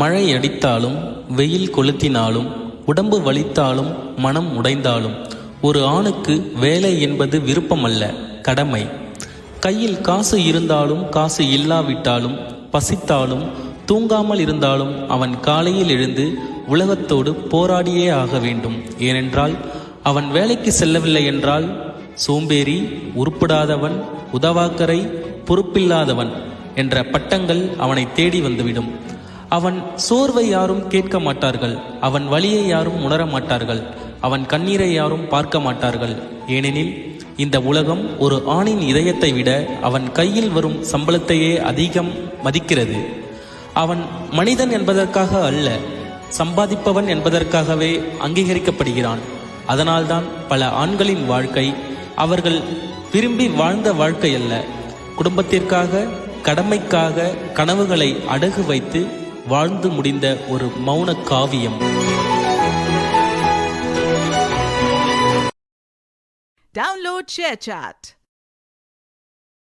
மழை அடித்தாலும் வெயில் கொளுத்தினாலும் உடம்பு வலித்தாலும் மனம் உடைந்தாலும் ஒரு ஆணுக்கு வேலை என்பது விருப்பமல்ல, கடமை. கையில் காசு இருந்தாலும் காசு இல்லாவிட்டாலும் பசித்தாலும் தூங்காமல் இருந்தாலும் அவன் காலையில் எழுந்து உலகத்தோடு போராடியே ஆக வேண்டும். ஏனென்றால் அவன் வேலைக்கு செல்லவில்லை என்றால் சோம்பேறி, உருப்படாதவன், உதவாக்கரை, பொறுப்பில்லாதவன் என்ற பட்டங்கள் அவனை தேடி வந்துவிடும். அவன் சோர்வை யாரும் கேட்க மாட்டார்கள், அவன் வலியை யாரும் உணர மாட்டார்கள், அவன் கண்ணீரை யாரும் பார்க்க மாட்டார்கள். ஏனெனில் இந்த உலகம் ஒரு ஆணின் இதயத்தை விட அவன் கையில் வரும் சம்பளத்தையே அதிகம் மதிக்கிறது. அவன் மனிதன் என்பதற்காக அல்ல, சம்பாதிப்பவன் என்பதற்காகவே அங்கீகரிக்கப்படுகிறான். அதனால்தான் பல ஆண்களின் வாழ்க்கை அவர்கள் விரும்பி வாழ்ந்த வாழ்க்கை அல்ல, குடும்பத்திற்காக, கடமைக்காக கனவுகளை அடகு வைத்து வாழ்ந்து முடிந்த ஒரு மௌன காவியம். Download ShareChat.